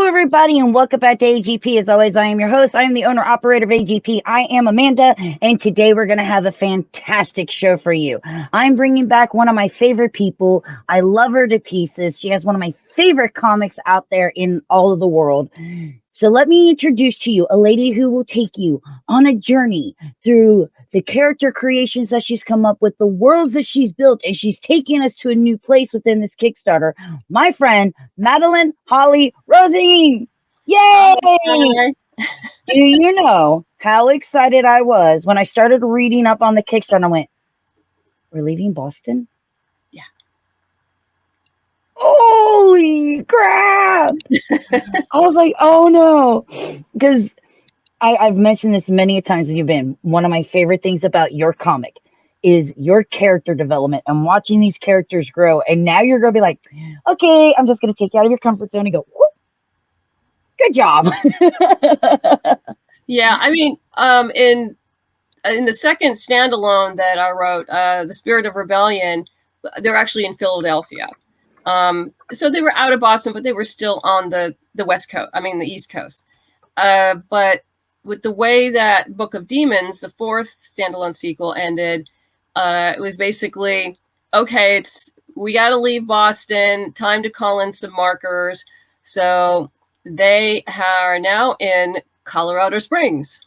everybody, and welcome back to AGP. As always, I am your host. I am the owner-operator of AGP. I am Amanda, and today we're going to have a fantastic show for you. I'm bringing back one of my favorite people. I love her to pieces. She has one of my favorite comics out there in all of the world. So let me introduce to you a lady who will take you on a journey through the character creations that she's come up with, the worlds that she's built, and she's taking us to a new place within this Kickstarter. My friend, Madeleine Holly-Rosing. Yay! Hi. Do you know how excited I was when I started reading up on the Kickstarter? I went, we're leaving Boston? Yeah. Holy crap! I was like, oh no. Because I've mentioned this many times when you've been. One of my favorite things about your comic is your character development and watching these characters grow. And now you're going to be like, okay, I'm just going to take you out of your comfort zone and go, whoop, good job. Yeah, I mean, in the second standalone that I wrote, The Spirit of Rebellion, they're actually in Philadelphia. So they were out of Boston, but they were still on the West Coast. I mean, the East Coast. But with the way that Book of Demons, the fourth standalone sequel, ended, it was basically, okay, we got to leave Boston, time to call in some markers. So they are now in Colorado Springs,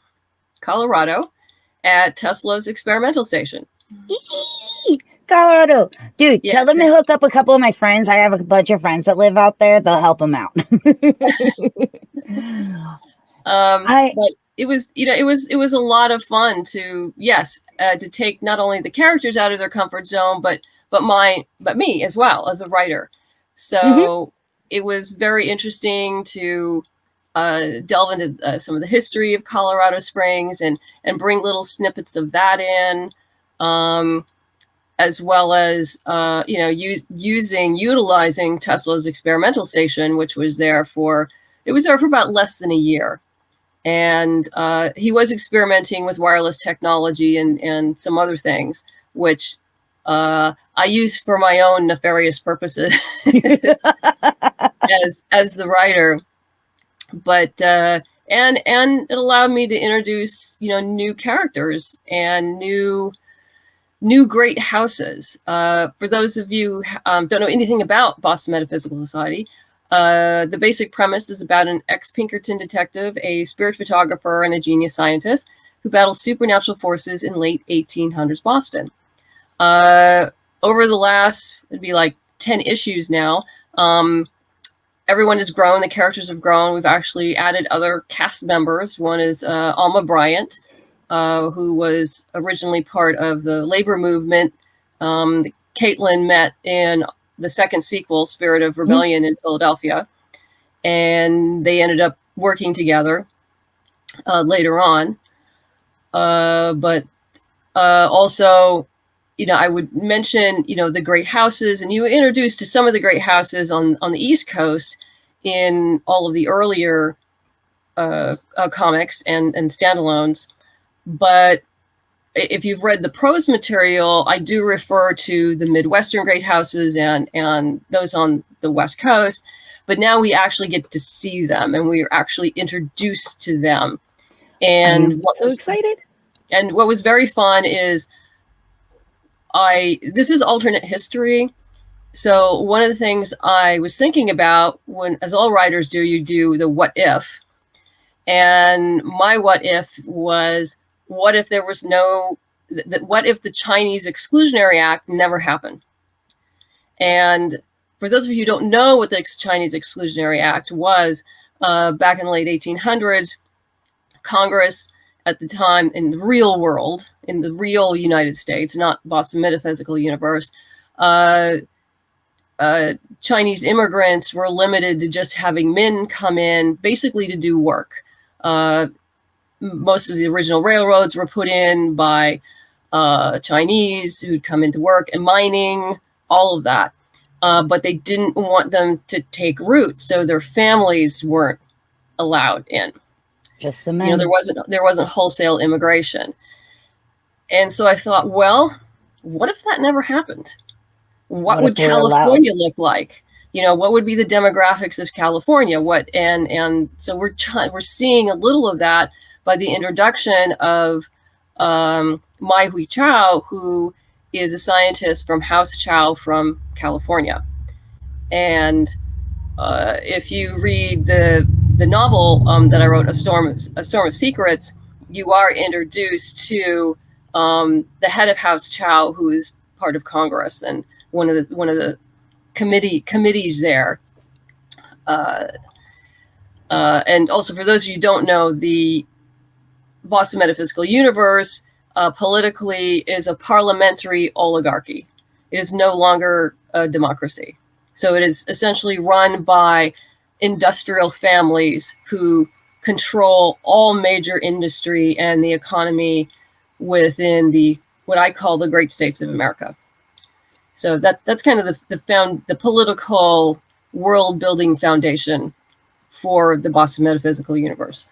Colorado, at Tesla's experimental station. Colorado. Dude, yeah, tell them to hook up a couple of my friends. I have a bunch of friends that live out there. They'll help them out. But it was, it was a lot of fun to take not only the characters out of their comfort zone, but me as well as a writer. So it was very interesting to delve into some of the history of Colorado Springs and bring little snippets of that in, as well as utilizing Tesla's experimental station, which was there for about less than a year. And he was experimenting with wireless technology and some other things, which I use for my own nefarious purposes as the writer. But and it allowed me to introduce new characters and new great houses. For those of you who don't know anything about Boston Metaphysical Society, the basic premise is about an ex-Pinkerton detective, a spirit photographer, and a genius scientist who battle supernatural forces in late 1800s Boston. Over the last, it'd be like 10 issues now, everyone has grown, the characters have grown. We've actually added other cast members. One is Alma Bryant, who was originally part of the labor movement. Caitlin met in the second sequel, Spirit of Rebellion, in Philadelphia, and they ended up working together later on. But also, I would mention, the great houses, and you were introduced to some of the great houses on the East Coast in all of the earlier comics and standalones. But if you've read the prose material, I do refer to the Midwestern great houses and those on the West Coast. But now we actually get to see them, and we are actually introduced to them. And I'm so excited. And what was very fun is this is alternate history. So one of the things I was thinking about, as all writers do, you do the what if. And my what if was, what if there was what if the Chinese Exclusionary Act never happened? And for those of you who don't know what the Chinese Exclusionary Act was, back in the late 1800s, Congress at the time, in the real world, in the real United States, not Boston Metaphysical Universe, Chinese immigrants were limited to just having men come in basically to do work. Most of the original railroads were put in by Chinese who'd come into work, and mining, all of that. But they didn't want them to take roots, so their families weren't allowed in. Just the men. There wasn't wholesale immigration. And so I thought, well, what if that never happened? What would California look like? what would be the demographics of California? And so we're seeing a little of that by the introduction of Mai Hui Chao, who is a scientist from House Chao from California. And if you read the novel that I wrote, A Storm of Secrets, you are introduced to the head of House Chao, who is part of Congress and one of the committees there. And also, for those of you who don't know, the Boston Metaphysical Universe politically is a parliamentary oligarchy. It is no longer a democracy. So it is essentially run by industrial families who control all major industry and the economy within what I call the great states of America. So that's kind of the political world building foundation for the Boston Metaphysical Universe.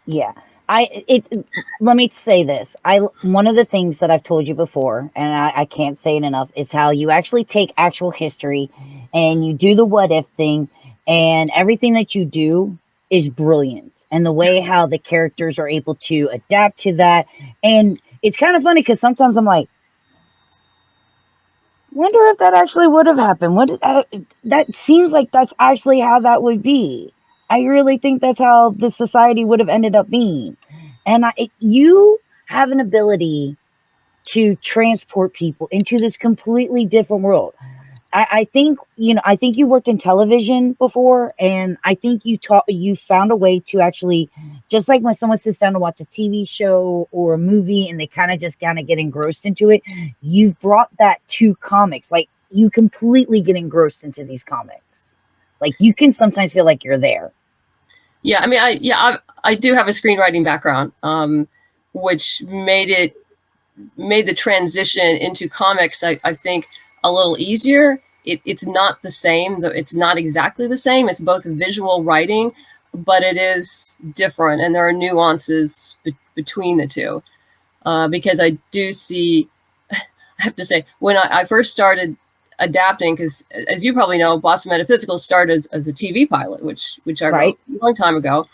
Yeah. Let me say this. One of the things that I've told you before, and I can't say it enough, is how you actually take actual history and you do the what if thing, and everything that you do is brilliant. And the way how the characters are able to adapt to that. And it's kind of funny because sometimes I'm like, wonder if that actually would have happened. That seems like that's actually how that would be. I really think that's how the society would have ended up being. And you have an ability to transport people into this completely different world. I think you worked in television before, and I think you found a way to actually, just like when someone sits down to watch a TV show or a movie and they kind of get engrossed into it, you've brought that to comics. Like, you completely get engrossed into these comics. Like, you can sometimes feel like you're there. Yeah, I mean, I do have a screenwriting background, which made the transition into comics, I think, a little easier. It's not the same, though. It's not exactly the same. It's both visual writing, but it is different, and there are nuances between the two. Because I do see, I have to say, when I first started adapting, because as you probably know, Boston Metaphysical started as a TV pilot, which I wrote a long time ago.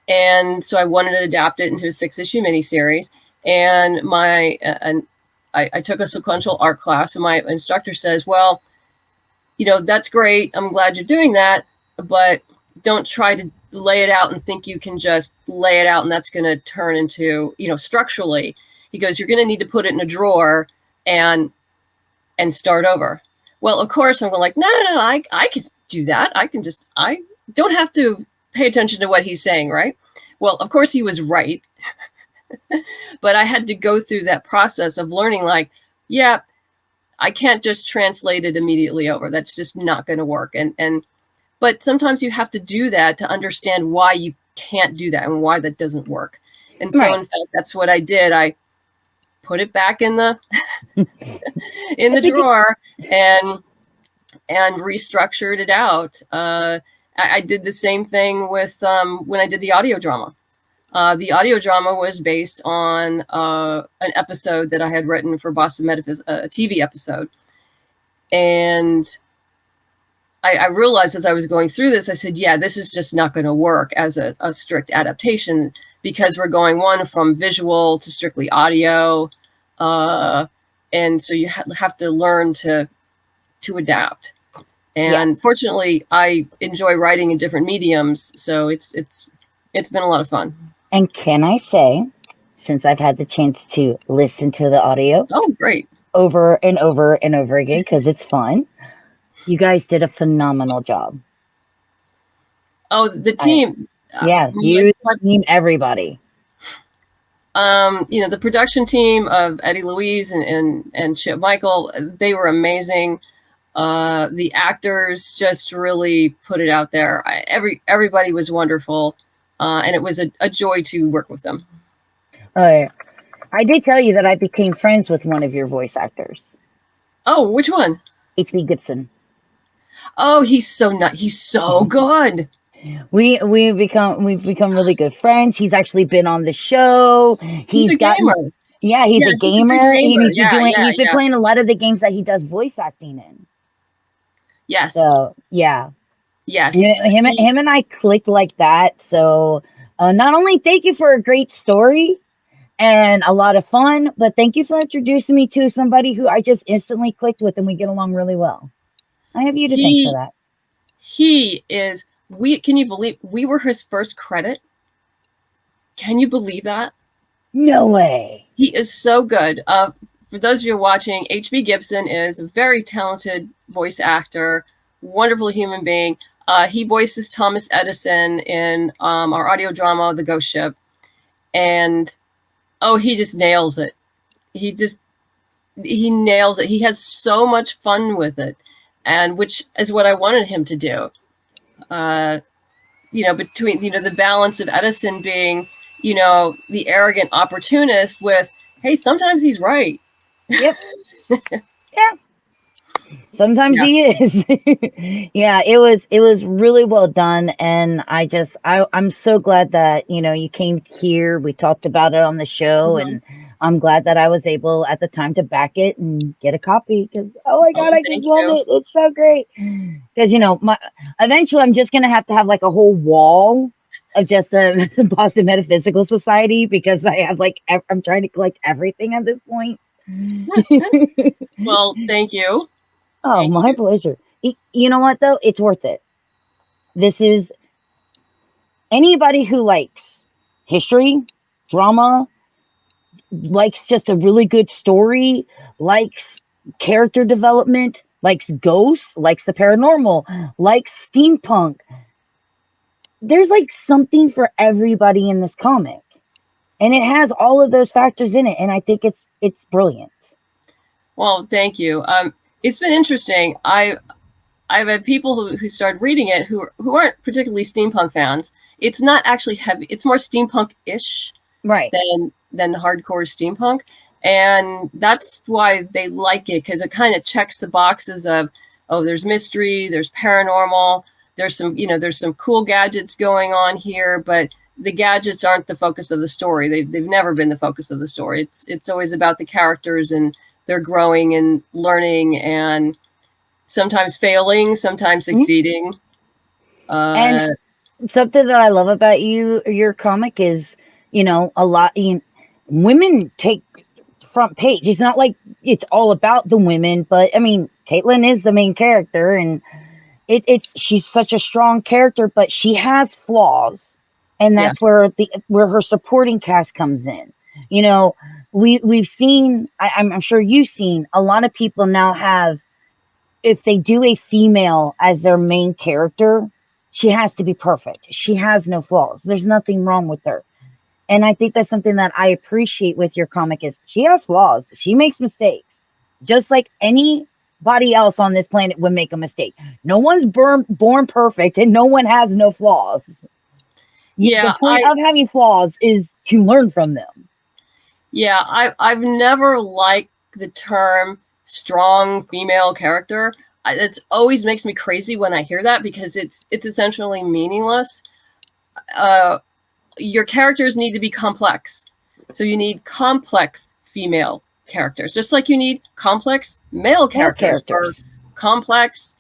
And so I wanted to adapt it into a 6-issue miniseries. And I took a sequential art class, and my instructor says, well, that's great. I'm glad you're doing that, but don't try to lay it out and think you can just lay it out and that's going to turn into, structurally. He goes, you're going to need to put it in a drawer and start over. Well, of course, I'm like, no, I can do that. I don't have to pay attention to what he's saying, right? Well, of course, he was right. But I had to go through that process of learning, like, yeah, I can't just translate it immediately over. That's just not going to work. But sometimes you have to do that to understand why you can't do that and why that doesn't work. And so, in fact, that's what I did. I put it back in the in the drawer and restructured it out. I did the same thing with when I did the audio drama. The audio drama was based on an episode that I had written for Boston Metaphysical, a TV episode. And I realized as I was going through this, I said, yeah, this is just not going to work as a strict adaptation, because we're going from visual to strictly audio. And so you have to learn to adapt. And fortunately, I enjoy writing in different mediums. So it's been a lot of fun. And can I say, since I've had the chance to listen to the audio great, over and over and over again, because it's fun, you guys did a phenomenal job. Oh, the team. You team, everybody. The production team of Eddie Louise and Chip Michael, they were amazing. The actors just really put it out there. Everybody was wonderful. And it was a joy to work with them. I did tell you that I became friends with one of your voice actors. Oh, which one? H.B. Gibson. Oh, he's so He's so good. We've become really good friends. He's actually been on the show. He's a gamer. Yeah, he's a gamer. He's been playing a lot of the games that he does voice acting in. Yes. So yeah, Yes. him and I clicked like that. So not only thank you for a great story and a lot of fun, but thank you for introducing me to somebody who I just instantly clicked with and we get along really well. I have you to thank for that. He is, can you believe we were his first credit? Can you believe that? No way. He is so good. For those of you watching, H.B. Gibson is a very talented voice actor, wonderful human being. He voices Thomas Edison in our audio drama, The Ghost Ship. And, he just nails it. He nails it. He has so much fun with it. And which is what I wanted him to do. Between, the balance of Edison being, the arrogant opportunist with, hey, sometimes he's right. Yep. Yeah. Sometimes he is. Yeah, it was really well done. And I'm so glad that, you came here. We talked about it on the show, and I'm glad that I was able at the time to back it and get a copy because, oh my God, I just love it. It's so great. Because, eventually I'm just going to have like a whole wall of just the Boston Metaphysical Society because I have I'm trying to collect everything at this point. Well, thank you. Oh, my pleasure. You know what, though? It's worth it. This is anybody who likes history, drama, likes just a really good story, likes character development, likes ghosts, likes the paranormal, likes steampunk. There's something for everybody in this comic. And it has all of those factors in it. And I think it's brilliant. Well, thank you. It's been interesting. I've had people who started reading it who aren't particularly steampunk fans. It's not actually heavy. It's more steampunk-ish, right, than hardcore steampunk, and that's why they like it because it kind of checks the boxes of, there's mystery, there's paranormal, there's some cool gadgets going on here, but the gadgets aren't the focus of the story. They've never been the focus of the story. It's always about the characters and they're growing and learning and sometimes failing, sometimes succeeding. And something that I love about your comic is, a lot, women take front page. It's not like it's all about the women, but I mean, Caitlin is the main character and she's such a strong character, but she has flaws. And that's where her supporting cast comes in. We've seen, I'm sure you've seen a lot of people now have, if they do a female as their main character, she has to be perfect. She has no flaws. There's nothing wrong with her. And I think that's something that I appreciate with your comic is she has flaws. She makes mistakes. Just like anybody else on this planet would make a mistake. No one's born perfect and no one has no flaws. The point of having flaws is to learn from them. Yeah, I've never liked the term strong female character. It always makes me crazy when I hear that because it's essentially meaningless. Your characters need to be complex. So you need complex female characters, just like you need complex male characters. Or complex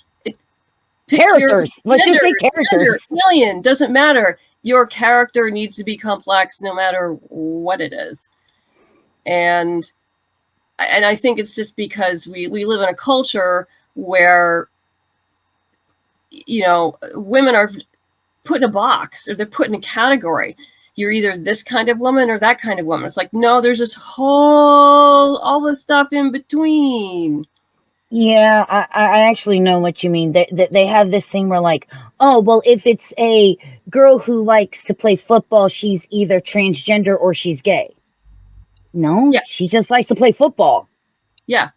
characters. Let's just say characters. Alien, doesn't matter. Your character needs to be complex no matter what it is. And I think it's just because we live in a culture where, women are put in a box or they're put in a category. You're either this kind of woman or that kind of woman. It's like, no, there's this all this stuff in between. Yeah, I actually know what you mean. They have this thing where if it's a girl who likes to play football, she's either transgender or she's gay. No, she just likes to play football. Yeah.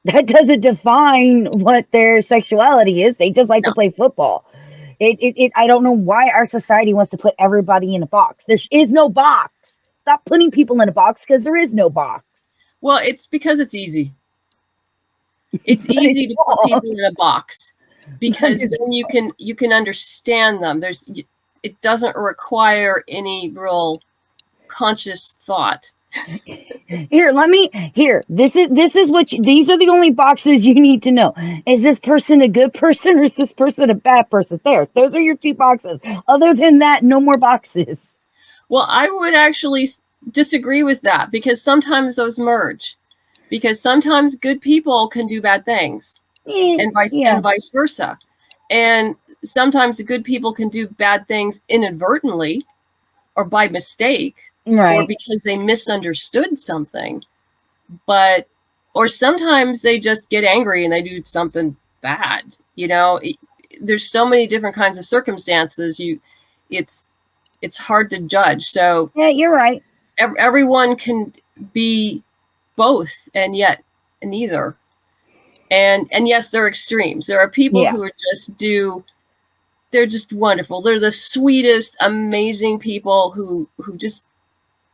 That doesn't define what their sexuality is. They just like to play football. I don't know why our society wants to put everybody in a box. There is no box. Stop putting people in a box because there is no box. Well, it's because it's easy. It's easy to put people in a box because then you can understand them. It doesn't require any real conscious thought. These are the only boxes you need to know. Is this person a good person or is this person a bad person? Those are your 2 boxes. Other than that, no more boxes. Well, I would actually disagree with that, because sometimes those merge. Because sometimes good people can do bad things, and vice versa. And sometimes the good people can do bad things inadvertently or by mistake, right, or because they misunderstood something. Or sometimes they just get angry and they do something bad. There's so many different kinds of circumstances. It's hard to judge. So yeah, you're right. Everyone can be both and yet neither. And yes, there are extremes. There are people who are they're just wonderful. They're the sweetest, amazing people who just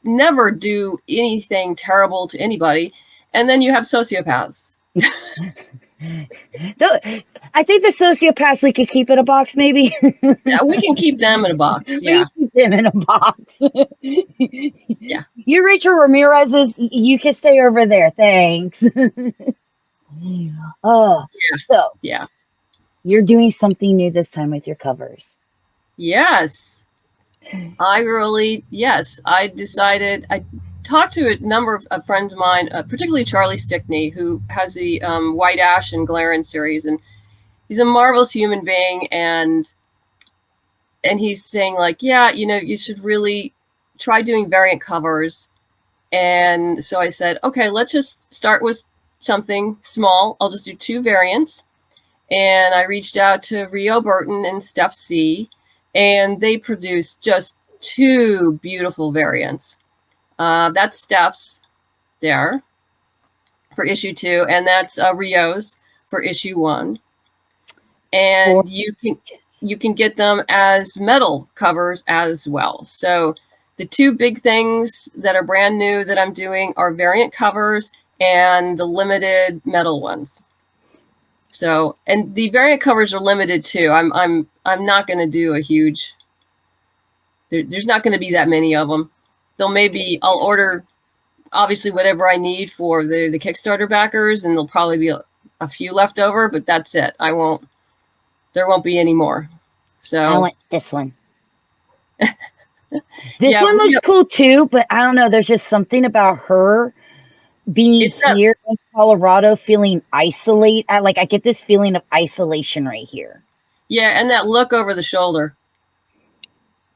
never do anything terrible to anybody. And then you have sociopaths. I think the sociopaths we could keep in a box, maybe. Yeah, we can keep them in a box. Yeah, we can keep them in a box. Yeah. You, Rachel Ramirez's, you can stay over there. Thanks. Oh, yeah. So yeah, you're doing something new this time with your covers. Yes, I decided. I talked to a number of friends of mine, particularly Charlie Stickney, who has the White Ash and Glarin series, and he's a marvelous human being. And he's saying, like, yeah, you should really try doing variant covers. And so I said, okay, let's just start with something small. I'll just do 2 variants. And I reached out to Rio Burton and Steph C, and they produced just 2 beautiful variants. That's Steph's there for issue 2, and that's Rio's for issue 1. And you can get them as metal covers as well. So the 2 big things that are brand new that I'm doing are variant covers and the limited metal ones. So, and the variant covers are limited too. I'm not going to do a huge. There's not going to be that many of them. I'll order, obviously, whatever I need for the Kickstarter backers, and there'll probably be a few left over, but that's it. There won't be any more. So I want this one. This one looks cool too, but I don't know. There's just something about her being here in Colorado, feeling isolate. I get this feeling of isolation right here. Yeah, and that look over the shoulder.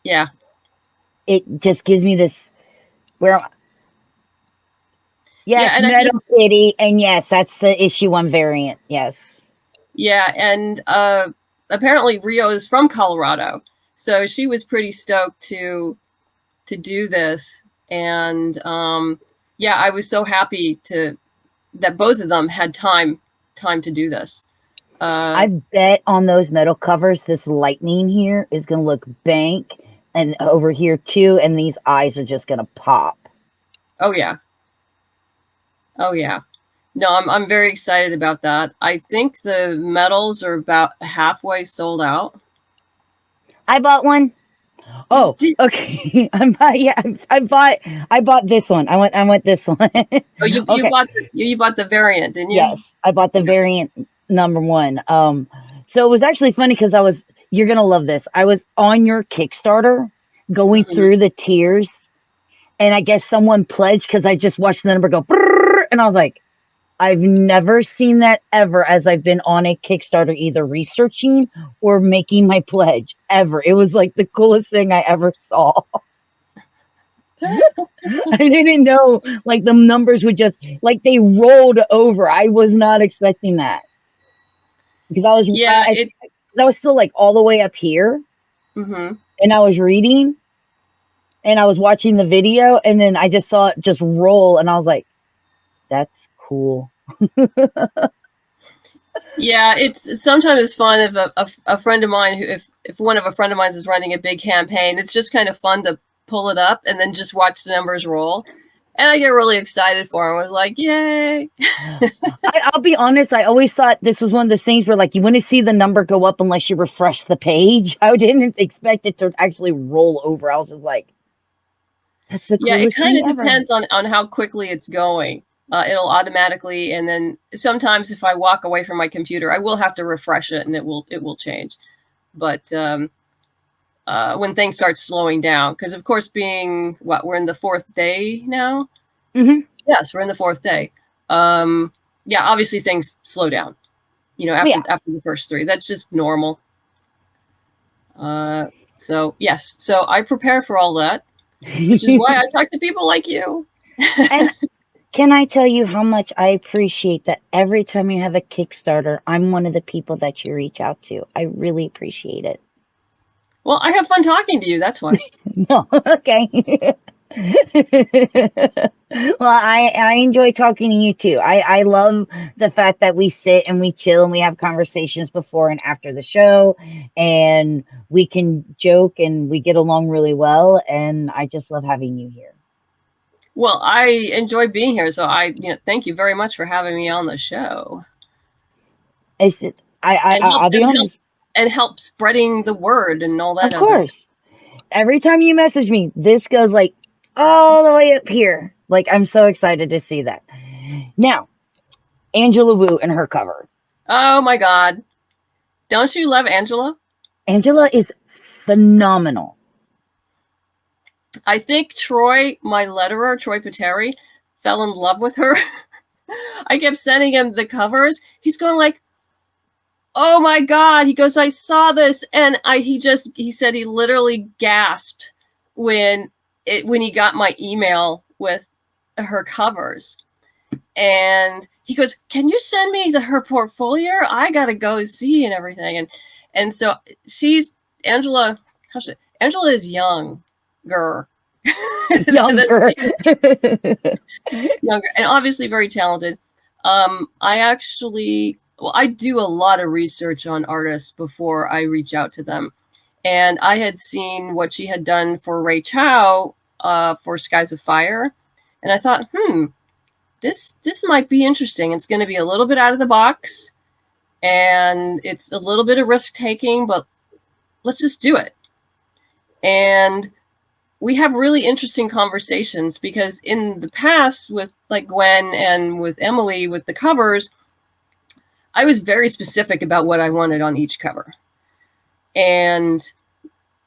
Yeah. It just gives me this Yes, Metal Kitty, and yes, that's the issue 1 variant. Yes. Yeah, and apparently Rio is from Colorado, so she was pretty stoked to do this. And I was so happy that both of them had time to do this. I bet on those metal covers, this lightning here is going to look bank, and over here too, and these eyes are just going to pop. Oh yeah. No, I'm very excited about that. I think the metals are about halfway sold out. I bought one. Oh, okay. I bought this one. I want this one. Oh, you bought the variant, didn't you? Yes, I bought the variant number 1. So it was actually funny because you're gonna love this. I was on your Kickstarter going through the tiers, and I guess someone pledged because I just watched the number go, and I was like, I've never seen that ever as I've been on a Kickstarter, either researching or making my pledge ever. It was like the coolest thing I ever saw. I didn't know like the numbers would just like they rolled over. I was not expecting that because I was still like all the way up here, and I was reading, and I was watching the video, and then I just saw it just roll, and I was like, "That's cool." Yeah, it's sometimes fun if a friend of mine if one of a friend of mine is running a big campaign, it's just kind of fun to pull it up and then just watch the numbers roll. And I get really excited for him. I was like, yay. I'll be honest, I always thought this was one of those things where like you wouldn't see the number go up unless you refresh the page. I didn't expect it to actually roll over. I was just like, That's the Yeah, it coolest kind thing of ever. depends on how quickly it's going. It'll automatically, and then sometimes if I walk away from my computer, I will have to refresh it, and it will change. But when things start slowing down, because of course, we're in the 4th day now. Mm-hmm. Yes, we're in the 4th day. Yeah, obviously things slow down. After the first 3, that's just normal. So yes, so I prepare for all that, which is why I talk to people like you. And can I tell you how much I appreciate that every time you have a Kickstarter, I'm one of the people that you reach out to. I really appreciate it. Well, I have fun talking to you. That's why. No, okay. Well, I enjoy talking to you too. I love the fact that we sit and we chill and we have conversations before and after the show, and we can joke and we get along really well. And I just love having you here. Well, I enjoy being here, so thank you very much for having me on the show. I'll be honest. And help spreading the word and all that. Of course. Every time you message me, this goes like all the way up here. Like, I'm so excited to see that. Now, Angela Wu and her cover. Oh my God. Don't you love Angela? Angela is phenomenal. I think Troy, my letterer, Troy Pateri, fell in love with her. I kept sending him the covers. He's going like, oh my God. He goes, I saw this. And he said he literally gasped when he got my email with her covers. And he goes, can you send me her portfolio? I got to go see and everything. And so Angela is younger. Younger. Younger. And obviously very talented. I do a lot of research on artists before I reach out to them. And I had seen what she had done for Ray Chow for Skies of Fire. And I thought, this might be interesting. It's going to be a little bit out of the box. And it's a little bit of risk taking, but let's just do it. And we have really interesting conversations because in the past with like Gwen and with Emily with the covers, I was very specific about what I wanted on each cover. And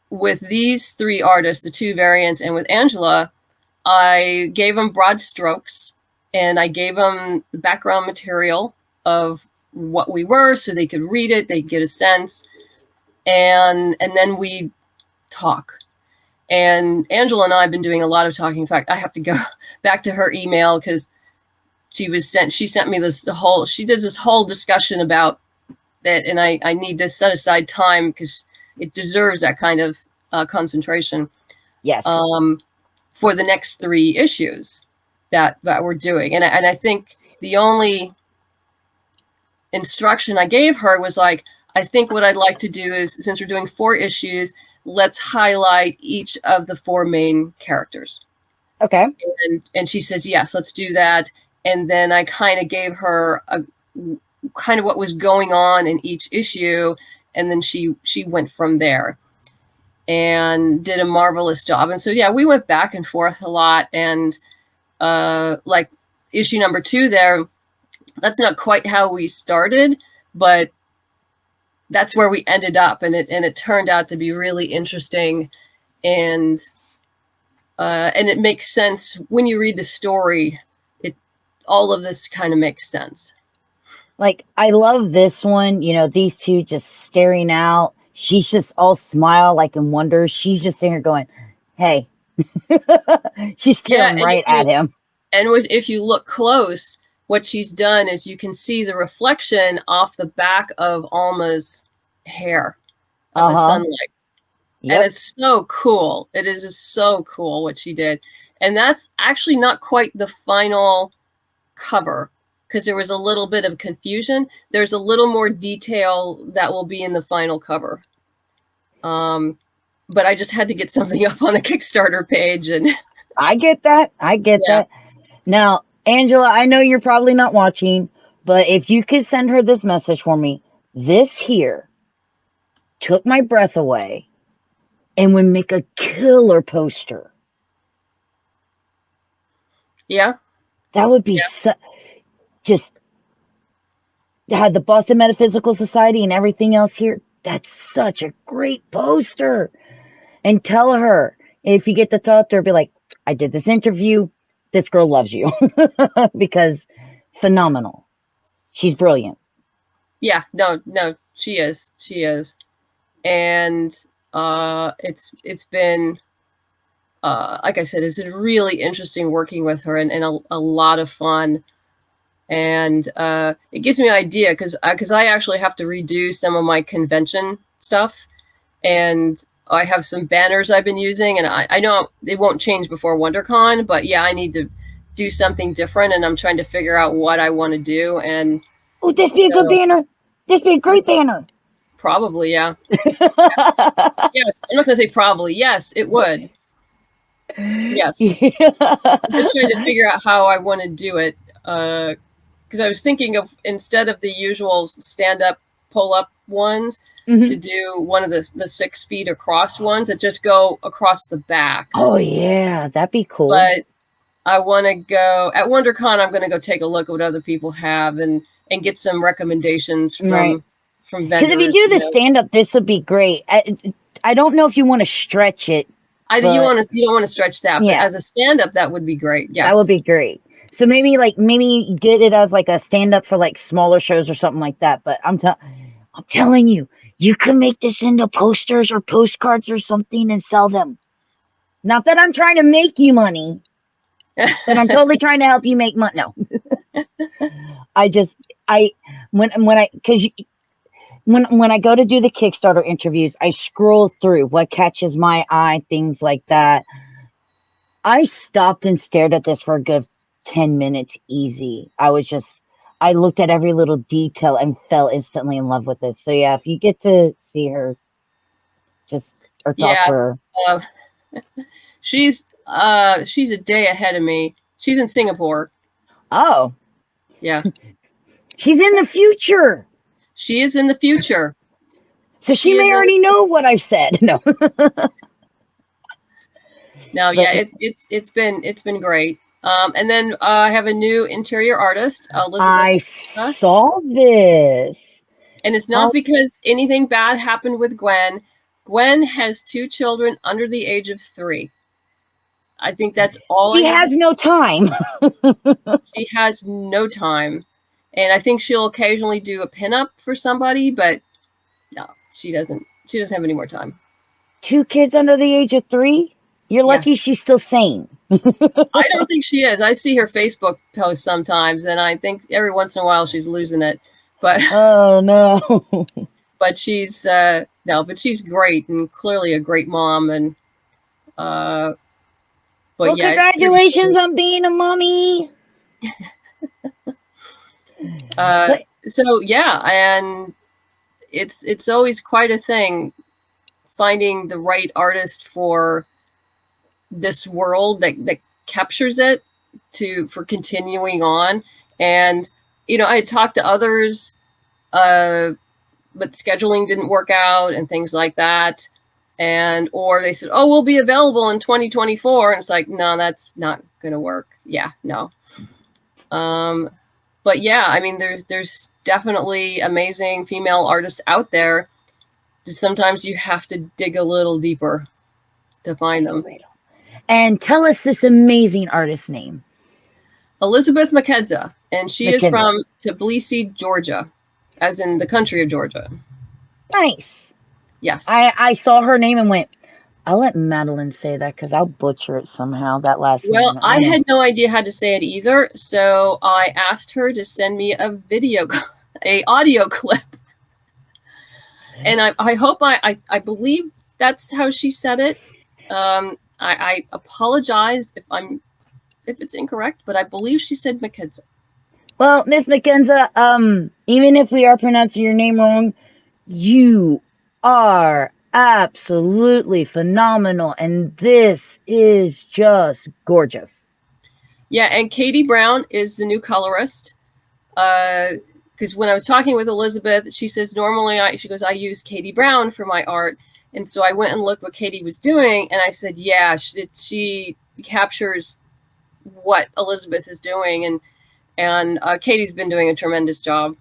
with these 3 artists, the 2 variants, and with Angela, I gave them broad strokes and I gave them the background material of what we were so they could read it, they could get a sense, and then we talk. And Angela and I have been doing a lot of talking. In fact, I have to go back to her email because she sent me she does this whole discussion about it, and I need to set aside time because it deserves that kind of concentration. Yes. For the next 3 issues that we're doing. And I think the only instruction I gave her was like, I think what I'd like to do is, since we're doing 4 issues, let's highlight each of the 4 main characters. Okay. And she says, yes, let's do that. And then I kind of gave her kind of what was going on in each issue. And then she went from there and did a marvelous job. And so, yeah, we went back and forth a lot. And like issue number 2 there, that's not quite how we started, but that's where we ended up. And it turned out to be really interesting. And it makes sense when you read the story. All of this kind of makes sense. Like, I love this one, these 2 just staring out. She's just all smile, like in wonder. She's just sitting here going, hey. She's staring right at him. And if you look close, what she's done is you can see the reflection off the back of Alma's hair of the sunlight. Yep. And it's so cool. It is just so cool what she did. And that's actually not quite the final cover because there was a little bit of confusion. There's a little more detail that will be in the final cover. But I just had to get something up on the Kickstarter page. And I get that. That. Now, Angela, I know you're probably not watching, but if you could send her this message for me, this here took my breath away and would make a killer poster. Yeah. That would be just had the Boston Metaphysical Society and everything else here. That's such a great poster. And tell her, if you get to talk to her, be like, I did this interview. This girl loves you. Because phenomenal. She's brilliant. Yeah. No, she is. She is. And it's been, like I said, it's been really interesting working with her, and a lot of fun. And it gives me an idea because I actually have to redo some of my convention stuff, and I have some banners I've been using, and I know they won't change before WonderCon, but yeah, I need to do something different, and I'm trying to figure out what I want to do. And oh, this be a good banner. This be a great banner. Probably, yeah. Yes, I'm not going to say probably. Yes, it would. Yes. Yeah. I'm just trying to figure out how I want to do it. Because I was thinking of, instead of the usual stand-up, pull-up ones, to do one of the 6 feet across ones that just go across the back. Oh, yeah. That'd be cool. But I want to go, at WonderCon, I'm going to go take a look at what other people have and get some recommendations from vendors. Because if you do the stand-up, this would be great. I don't know if you want to stretch it. You don't want to stretch that, but as a stand-up, that would be great. Yes. That would be great. So maybe get it as like a stand-up for like smaller shows or something like that. But I'm telling you, you can make this into posters or postcards or something and sell them. Not that I'm trying to make you money, but I'm totally trying to help you make money. No, when I go to do the Kickstarter interviews, I scroll through what catches my eye, things like that. I stopped and stared at this for a good 10 minutes easy. I looked at every little detail and fell instantly in love with it. So yeah, if you get to see her, or talk to her. She's a day ahead of me. She's in Singapore. Oh. Yeah. She's in the future. She is in the future. So she may already know what I've said. No. No, yeah, it's been great. And then I have a new interior artist, Elizabeth. I saw this. And it's not because anything bad happened with Gwen. Gwen has 2 children under the age of 3. I think that's all. She has no time. She has no time. And I think she'll occasionally do a pinup for somebody, but no, she doesn't. She doesn't have any more time. 2 kids under the age of 3? You're lucky she's still sane. I don't think she is. I see her Facebook posts sometimes, and I think every once in a while she's losing it. But oh no. But she's but she's great and clearly a great mom. And but well, yeah, congratulations on being a mommy. So yeah, and it's always quite a thing finding the right artist for this world that captures it for continuing on. And I had talked to others, but scheduling didn't work out and things like that. Or they said, oh, we'll be available in 2024. And it's like, no, that's not going to work. Yeah, no. But yeah, I mean, there's definitely amazing female artists out there. Just sometimes you have to dig a little deeper to find them. And tell us this amazing artist's name. Elizabeth Mackenzie. And she is from Tbilisi, Georgia, as in the country of Georgia. Nice. Yes. I saw her name and went, I'll let Madeleine say that because I'll butcher it somehow, that last name. Well, I had no idea how to say it either. So I asked her to send me a audio clip. And I hope I believe that's how she said it. I apologize if it's incorrect, but I believe she said Mackenzie. Well, Miss Mackenzie, even if we are pronouncing your name wrong, you are absolutely phenomenal, and this is just gorgeous. Yeah, and Katie Brown is the new colorist. Because when I was talking with Elizabeth, she says normally I use Katie Brown for my art. And so I went and looked what Katie was doing, and I said, yeah, she captures what Elizabeth is doing, and Katie's been doing a tremendous job.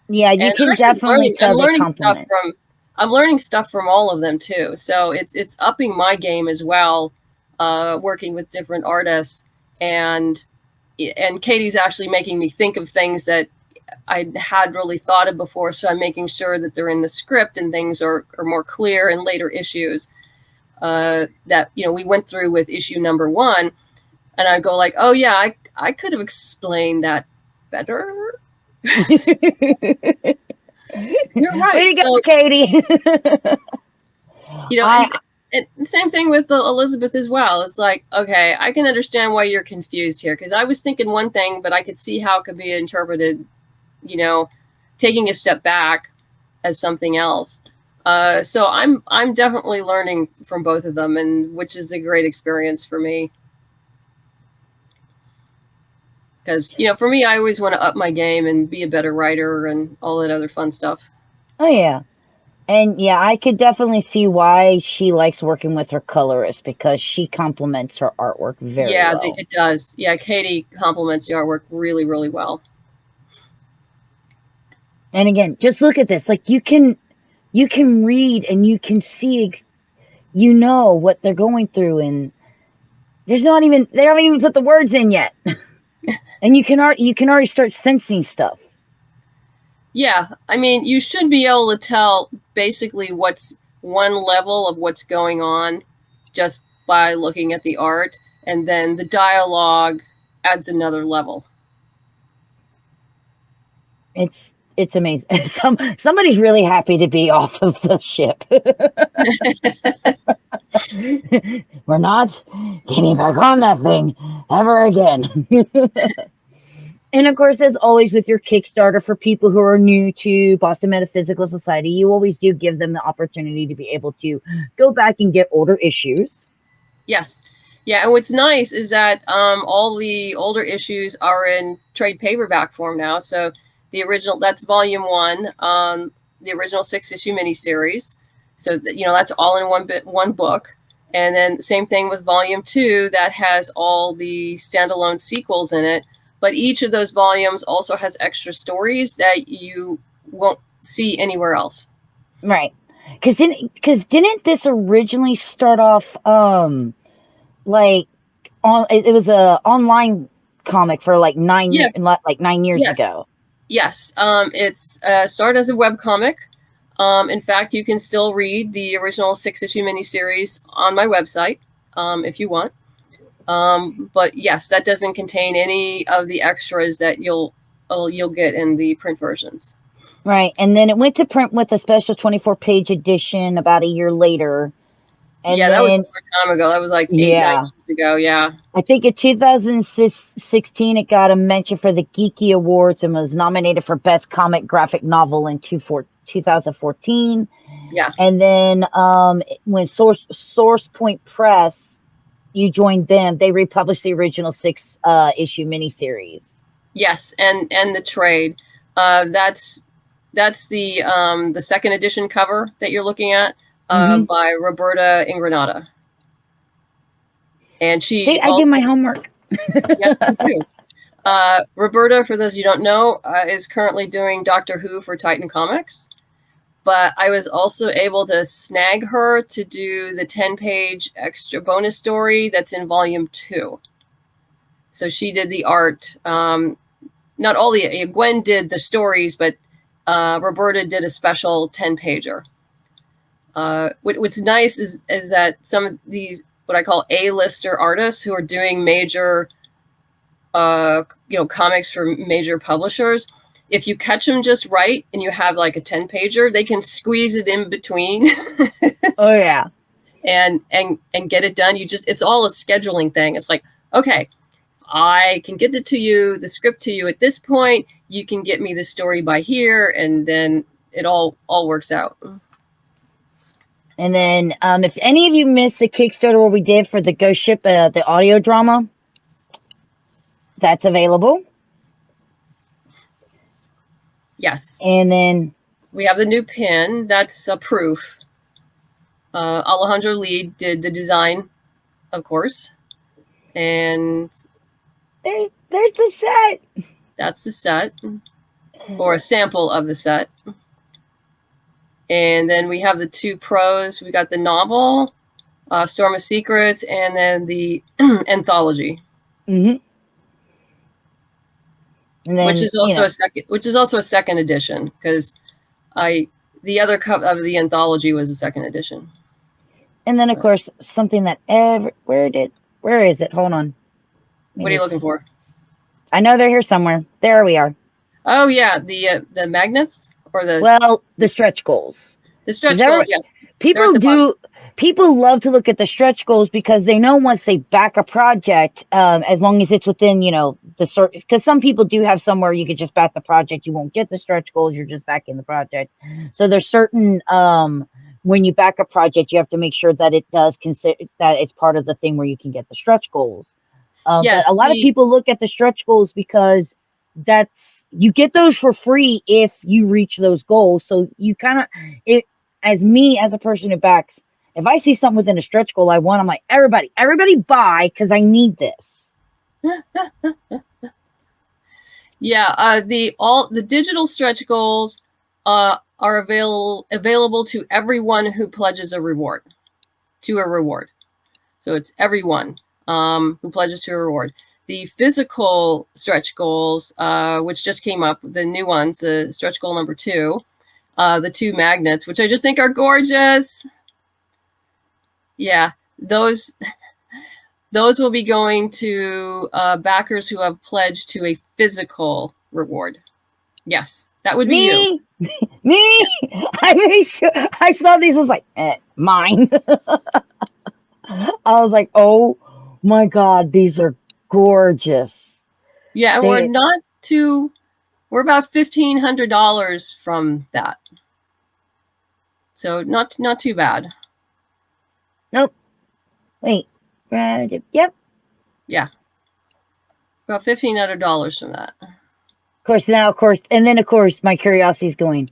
Yeah, you And can definitely tell I'm they learning compliment. I'm learning stuff from all of them too. So it's upping my game as well, working with different artists, and Katie's actually making me think of things that I had really thought of before. So I'm making sure that they're in the script and things are more clear in later issues. That we went through with issue number 1, and I go like, oh yeah, I could have explained that better. You're right. Way to go, Katie. And same thing with Elizabeth as well. It's like, okay, I can understand why you're confused here, because I was thinking one thing, but I could see how it could be interpreted, taking a step back as something else. So I'm definitely learning from both of them, and which is a great experience for me. Because, for me, I always want to up my game and be a better writer and all that other fun stuff. Oh, yeah. And, yeah, I could definitely see why she likes working with her colorist, because she complements her artwork very well. Yeah, it does. Yeah, Katie complements the artwork really, really well. And, again, just look at this. Like, you can read and you can see, what they're going through, and they haven't even put the words in yet. And you can already start sensing stuff. Yeah, I mean, you should be able to tell basically what's one level of what's going on just by looking at the art, and then the dialogue adds another level. It's amazing. Somebody's really happy to be off of the ship. We're not getting back on that thing ever again. And of course, as always with your Kickstarter, for people who are new to Boston Metaphysical Society, you always do give them the opportunity to be able to go back and get older issues. Yes. Yeah, and what's nice is that all the older issues are in trade paperback form now. So the original, that's volume 1, the original 6-issue miniseries. So that's all in one book. And then same thing with volume 2, that has all the standalone sequels in it. But each of those volumes also has extra stories that you won't see anywhere else. Right. Because didn't this originally start off it was a online comic for like 9 years ago. Yes. It's started as a webcomic. In fact, you can still read the original 6-issue miniseries on my website if you want. But yes, that doesn't contain any of the extras that you'll get in the print versions. Right. And then it went to print with a special 24-page edition about a year later. And that was a long time ago. That was like 8-9 years ago. Yeah. I think in 2016, it got a mention for the Geeky Awards and was nominated for Best Comic Graphic Novel in 2014. Yeah. And then when Source Point Press, you joined them, they republished the original 6-issue miniseries. Yes, and the trade. That's the second edition cover that you're looking at by Roberta Ingranata. And she I did my homework. Yes, you do. Roberta, for those of you who don't know, is currently doing Doctor Who for Titan Comics. But I was also able to snag her to do the 10-page extra bonus story that's in volume 2. So she did the art. Not all Gwen did the stories, but Roberta did a special 10-pager. What's nice is that some of these, what I call A-lister artists who are doing major, comics for major publishers, if you catch them just right and you have like a 10-pager, they can squeeze it in between. Oh yeah. And get it done. It's all a scheduling thing. It's like, okay, I can get it to you, the script to you at this point. You can get me the story by here, and then it all works out. And then if any of you missed the Kickstarter where we did for the Ghost Ship, the audio drama, that's available. Yes. And then we have the new pin. That's a proof. Alejandro Lee did the design, of course. And There's the set. That's the set, or a sample of the set. And then we have the 2 prose. We got the novel, Storm of Secrets, and then the anthology, Mm-hmm. And then, which is also a second edition, because the other cover of the anthology was a second edition. And then, of course, something that where is it? Hold on. What are you looking for? I know they're here somewhere. There we are. Oh yeah, the magnets, or the stretch goals. The stretch goals, yes. People love to look at the stretch goals because they know once they back a project, as long as it's within, because some people do have somewhere you could just back the project, you won't get the stretch goals, you're just backing the project. So there's certain, when you back a project, you have to make sure that it does consider that it's part of the thing where you can get the stretch goals. Yes, but a lot of people look at the stretch goals because you get those for free if you reach those goals. So you as a person who backs, if I see something within a stretch goal I want, I'm like, everybody buy, because I need this. Yeah, the digital stretch goals are available to everyone who pledges a reward. So it's everyone who pledges to a reward. The physical stretch goals, which just came up, the new ones, the stretch goal number 2, the 2 magnets, which I just think are gorgeous. Yeah, those will be going to backers who have pledged to a physical reward. Yes, that would be you. Me? I made sure I saw these. I was like, mine. I was like, oh my God, these are gorgeous. Yeah, and we're about $1,500 from that. So not too bad. Nope. Wait. Yep. Yeah. About $1,500 from that. Of course, my curiosity is going,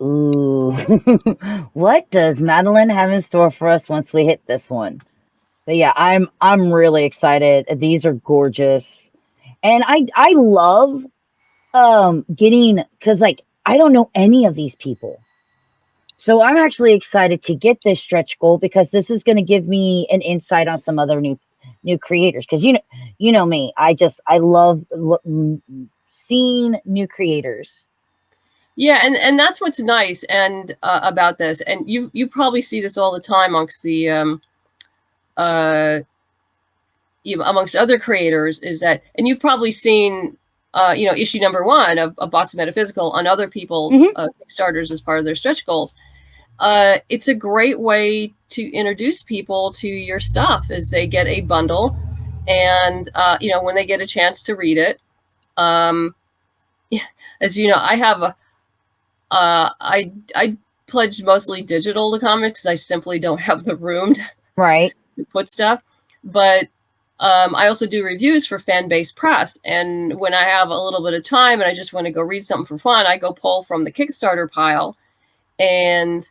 ooh, what does Madeleine have in store for us once we hit this one? But yeah, I'm really excited. These are gorgeous. And I love getting, because I don't know any of these people. So I'm actually excited to get this stretch goal, because this is going to give me an insight on some other new creators. Because you know me, I love seeing new creators. Yeah, and that's what's nice and about this. And you probably see this all the time amongst the amongst other creators, is that, and you've probably seen issue number 1 of Boston Metaphysical on other people's Kickstarters as part of their stretch goals. It's a great way to introduce people to your stuff, as they get a bundle, and when they get a chance to read it. As you know, I have I pledged mostly digital to comics because I simply don't have the room to put stuff. But I also do reviews for fan-based press, and when I have a little bit of time and I just want to go read something for fun, I go pull from the Kickstarter pile. And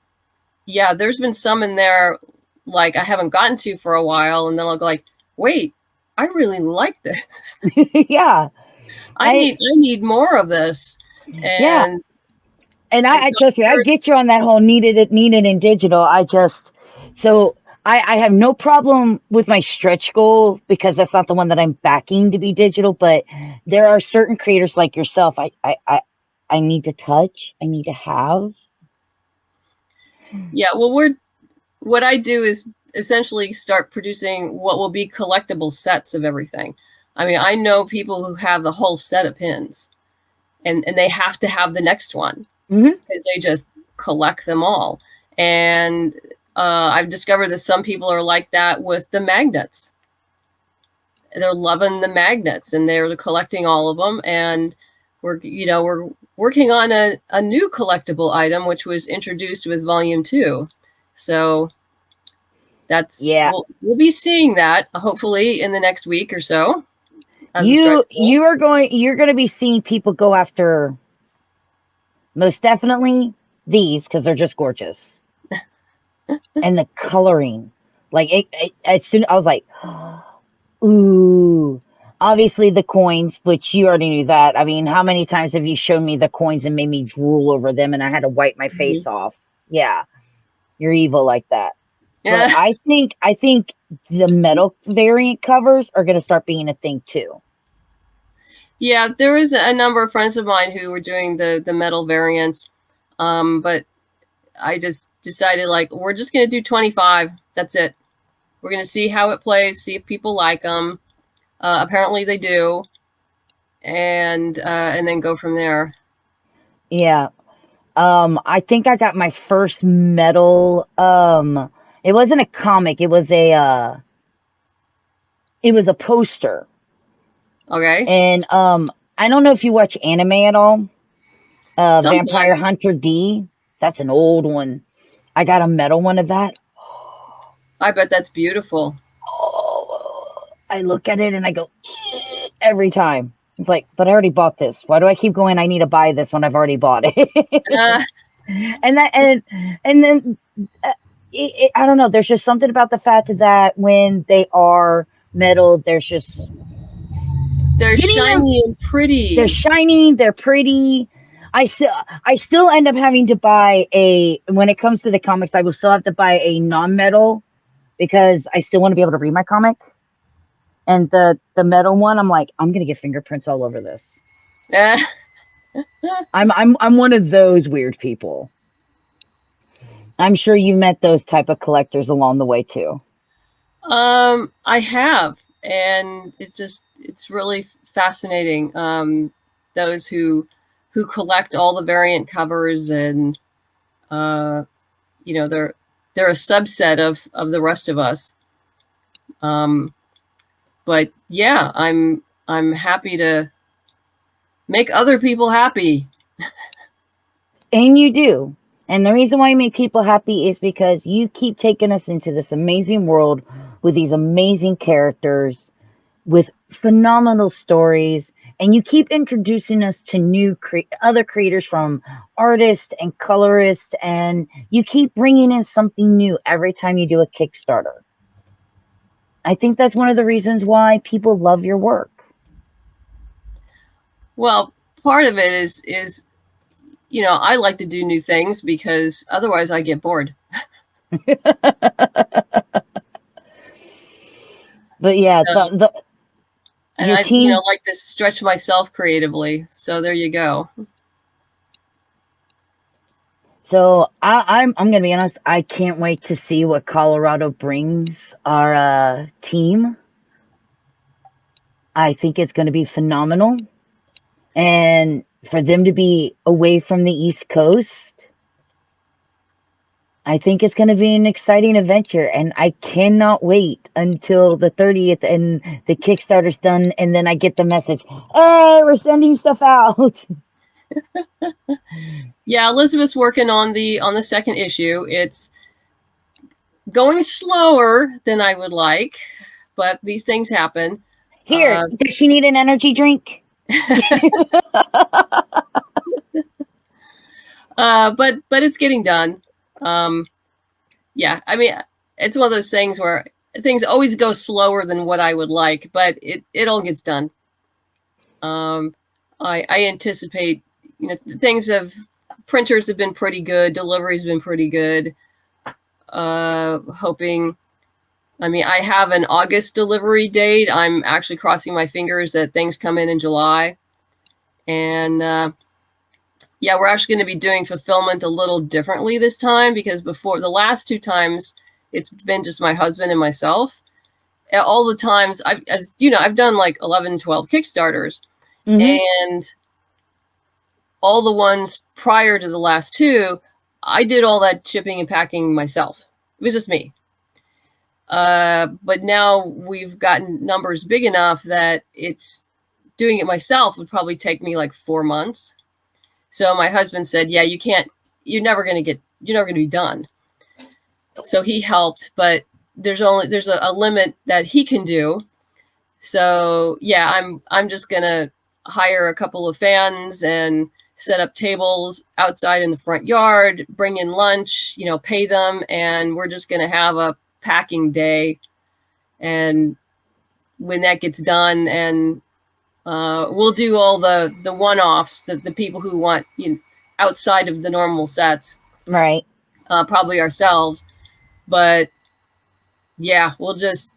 yeah, there's been some in there like I haven't gotten to for a while, and then I'll go like, wait, I really like this. Yeah, I need more of this. And I trust you, I get you on that whole needed in digital. I have no problem with my stretch goal, because that's not the one that I'm backing to be digital. But there are certain creators like yourself I need to touch, I need to have. Yeah, well, what I do is essentially start producing what will be collectible sets of everything. I mean, I know people who have the whole set of pins, and they have to have the next one, because they just collect them all. And I've discovered that some people are like that with the magnets. They're loving the magnets, and they're collecting all of them. And we're working on a new collectible item, which was introduced with Volume 2. So that's, we'll be seeing that hopefully in the next week or so. You're going to be seeing people go after, most definitely, these, because they're just gorgeous. And the coloring, like as soon I was like, ooh, obviously the coins, which you already knew that. I mean, how many times have you shown me the coins and made me drool over them and I had to wipe my face off? Yeah, you're evil like that. But Yeah. I think the metal variant covers are going to start being a thing too. Yeah, there was a number of friends of mine who were doing the metal variants, but I just decided, like, we're just going to do 25. That's it. We're going to see how it plays, see if people like them. Apparently they do, and then go from there. Yeah. I think I got my first metal. It wasn't a comic. It was a poster. Okay. And I don't know if you watch anime at all. Vampire Sometimes. Hunter D. That's an old one. I got a metal one of that. I bet that's beautiful. Oh, I look at it and I go every time. It's like, but I already bought this. Why do I keep going? I need to buy this when I've already bought it. And then I don't know. There's just something about the fact that when they are metal, they're shiny and pretty. They're shiny. They're pretty. I still end up having to buy when it comes to the comics, I will still have to buy a non-metal because I still want to be able to read my comic. And the metal one, I'm like, I'm gonna get fingerprints all over this. I'm one of those weird people. I'm sure you met those type of collectors along the way too. I have, and it's really fascinating. Those who collect all the variant covers, and they're a subset of the rest of us. But yeah, I'm happy to make other people happy. And you do. And the reason why you make people happy is because you keep taking us into this amazing world with these amazing characters, with phenomenal stories, and you keep introducing us to new other creators, from artists and colorists, and you keep bringing in something new every time you do a Kickstarter. I think that's one of the reasons why people love your work. Well, part of it is I like to do new things because otherwise I get bored. But yeah, so, and your I team, like to stretch myself creatively. So there you go. So I'm gonna be honest. I can't wait to see what Colorado brings our team. I think it's going to be phenomenal, and for them to be away from the East Coast, I think it's going to be an exciting adventure, and I cannot wait until the 30th and the Kickstarter's done, and then I get the message, "Hey, we're sending stuff out." Yeah, Elizabeth's working on the second issue. It's going slower than I would like, but these things happen. Here, does she need an energy drink? But it's getting done. Yeah, I mean, it's one of those things where things always go slower than what I would like, but it all gets done. I anticipate, printers have been pretty good, delivery's been pretty good. Hoping, I have an August delivery date. I'm actually crossing my fingers that things come in July. And yeah, we're actually going to be doing fulfillment a little differently this time, because before, the last two times, it's been just my husband and myself. All the times, I've done like 11, 12 Kickstarters. Mm-hmm. And all the ones prior to the last two, I did all that shipping and packing myself. It was just me. But now we've gotten numbers big enough that it's doing it myself would probably take me like 4 months. So my husband said, yeah, you're never going to be done. So he helped, but there's a limit that he can do. So yeah, I'm just going to hire a couple of fans and set up tables outside in the front yard, bring in lunch, pay them. And we're just going to have a packing day. And when that gets done, and we'll do all the one-offs, the people who want, outside of the normal sets, Right. probably ourselves. But yeah, we'll just,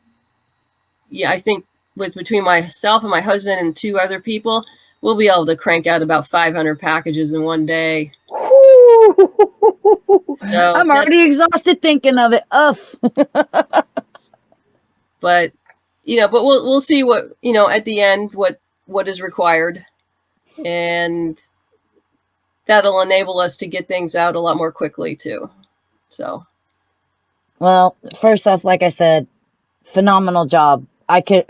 I think between myself and my husband and 2 other people, we'll be able to crank out about 500 packages in one day. So I'm already exhausted thinking of it. But we'll see what, at the end, what is required, and that'll enable us to get things out a lot more quickly too. So, well, first off, like I said, phenomenal job. I could.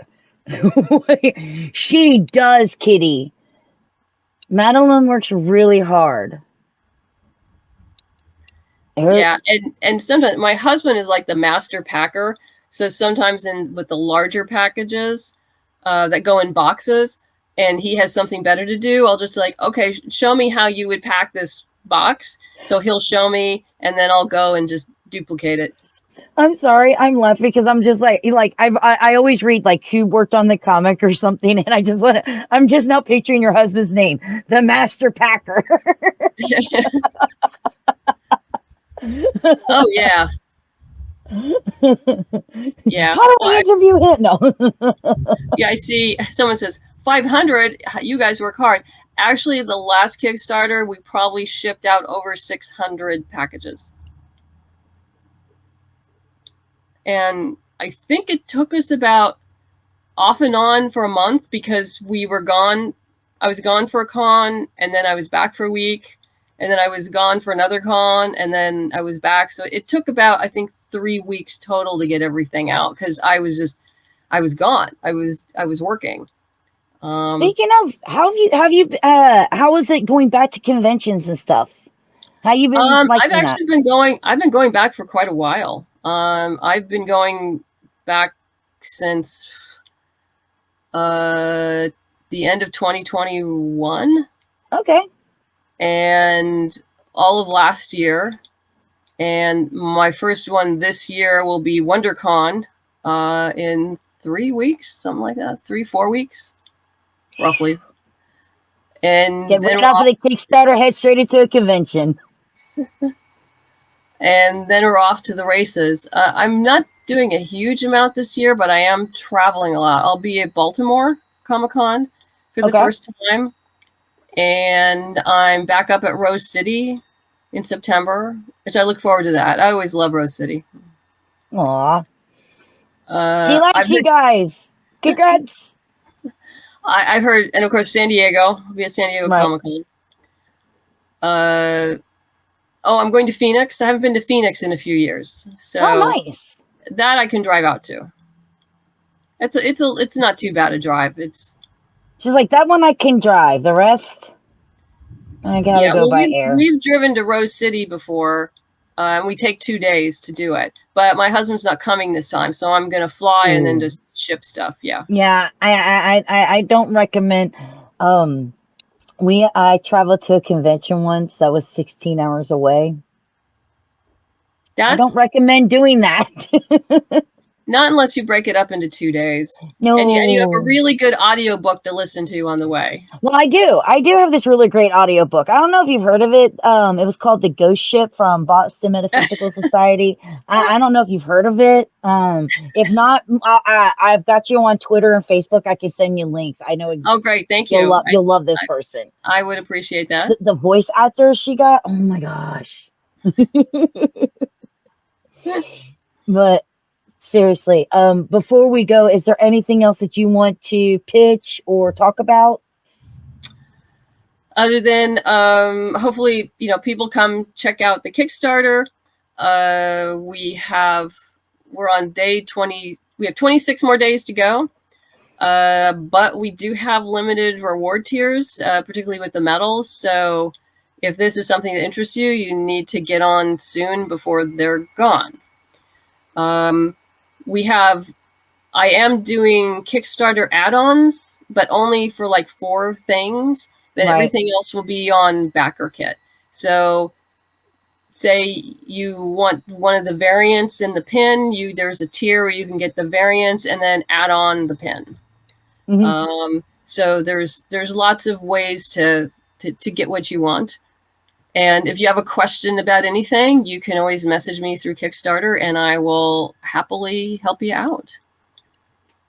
She does, Kitty. Madeleine works really hard. Yeah, and sometimes my husband is like the master packer. So sometimes with the larger packages that go in boxes, and he has something better to do, I'll just like, okay, show me how you would pack this box. So he'll show me, and then I'll go and just duplicate it. I'm sorry, I'm laughing because I'm just like I always read like who worked on the comic or something, and I'm just now picturing your husband's name, the Master Packer. Oh yeah. Yeah. How do I interview him? No. Yeah, I see someone says 500. You guys work hard. Actually, the last Kickstarter, we probably shipped out over 600 packages. And I think it took us about off and on for a month because we were gone. I was gone for a con, and then I was back for a week, and then I was gone for another con, and then I was back. So it took about, I think, 3 weeks total to get everything out because I was gone. I was working. Speaking of, how was it going back to conventions and stuff? How you been liking I've actually been going back for quite a while. I've been going back since the end of 2021. Okay. And all of last year. And my first one this year will be WonderCon in 3 weeks, something like that, 3-4 weeks, roughly. And get right off of the Kickstarter, head straight into a convention. And then we're off to the races. I'm not doing a huge amount this year, but I am traveling a lot. I'll be at Baltimore Comic-Con for the first time. And I'm back up at Rose City in September, which I look forward to that. I always love Rose City. Aw. She likes you guys. Congrats. I've heard, and of course, San Diego. I'll be at San Diego Comic-Con. I'm going to Phoenix. I haven't been to Phoenix in a few years. So nice. That I can drive out to. It's not too bad a drive. She's like, that one I can drive. The rest, I gotta go by air. We've driven to Rose City before, and we take 2 days to do it. But my husband's not coming this time, so I'm gonna fly and then just ship stuff. Yeah. Yeah, I don't recommend. I traveled to a convention once that was 16 hours away. I don't recommend doing that. Not unless you break it up into 2 days. No. And you have a really good audiobook to listen to on the way. Well, I do. I do have this really great audiobook. I don't know if you've heard of it. It was called The Ghost Ship from Boston Metaphysical Society. I don't know if you've heard of it. If not, I've got you on Twitter and Facebook. I can send you links. I know. Oh, great. Thank you. You'll love this person. I would appreciate that. The voice actor she got. Oh, my gosh. But seriously, before we go, is there anything else that you want to pitch or talk about? Other than hopefully, people come check out the Kickstarter. We're on day 20. We have 26 more days to go. But we do have limited reward tiers, particularly with the medals. So if this is something that interests you, you need to get on soon before they're gone. I am doing Kickstarter add-ons, but only for like 4 things. Then everything else will be on backer kit. So say you want one of the variants in the pin, there's a tier where you can get the variants and then add on the pin. So there's lots of ways to get what you want. And if you have a question about anything, you can always message me through Kickstarter and I will happily help you out.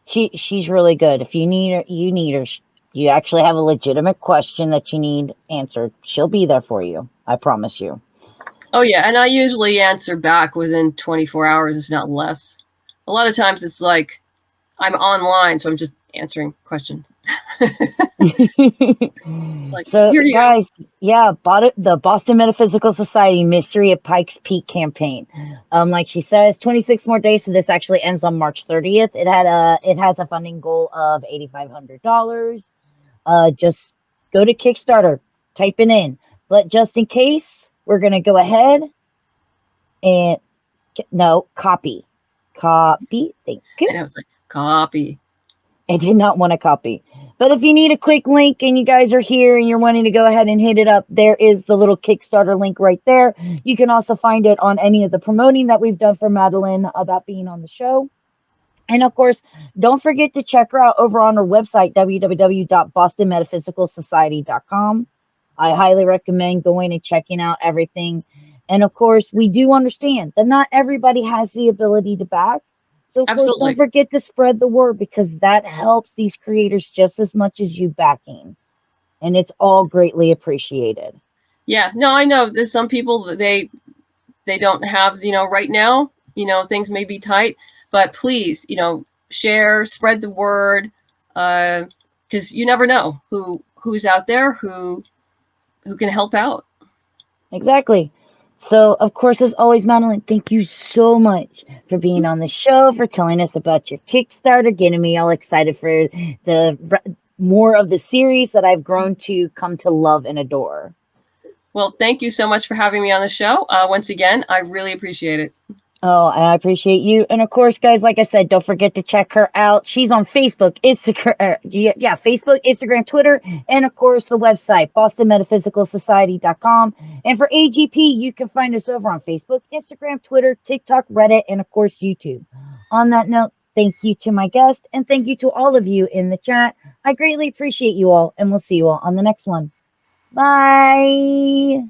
She's really good. If you need her, you actually have a legitimate question that you need answered, she'll be there for you. I promise you. Oh yeah, and I usually answer back within 24 hours, if not less. A lot of times it's like I'm online, so I'm just answering questions. Like, so guys, the Boston Metaphysical Society Mystery at Pikes Peak campaign. Like she says, 26 more days, so this actually ends on March 30th. It has a funding goal of $8,500. Just go to Kickstarter, type it in. But just in case, we're gonna go ahead and copy. Thank you. I know, it's like copy. I did not want to copy. But if you need a quick link and you guys are here and you're wanting to go ahead and hit it up, there is the little Kickstarter link right there. You can also find it on any of the promoting that we've done for Madeleine about being on the show. And of course, don't forget to check her out over on her website, www.bostonmetaphysicalsociety.com. I highly recommend going and checking out everything. And of course, we do understand that not everybody has the ability to back. So, of course, don't forget to spread the word, because that helps these creators just as much as you backing. And it's all greatly appreciated. Yeah, no, I know there's some people that they don't have, right now, things may be tight, but please, share, spread the word, because you never know who's out there who can help out. Exactly. So, of course, as always, Madeleine, thank you so much for being on the show, for telling us about your Kickstarter, getting me all excited for the more of the series that I've grown to come to love and adore. Well, thank you so much for having me on the show. Once again, I really appreciate it. Oh, I appreciate you. And of course, guys, like I said, don't forget to check her out. She's on Facebook, Facebook, Instagram, Twitter, and of course the website, BostonMetaphysicalSociety.com. And for AGP, you can find us over on Facebook, Instagram, Twitter, TikTok, Reddit, and of course YouTube. On that note, thank you to my guest, and thank you to all of you in the chat. I greatly appreciate you all, and we'll see you all on the next one. Bye.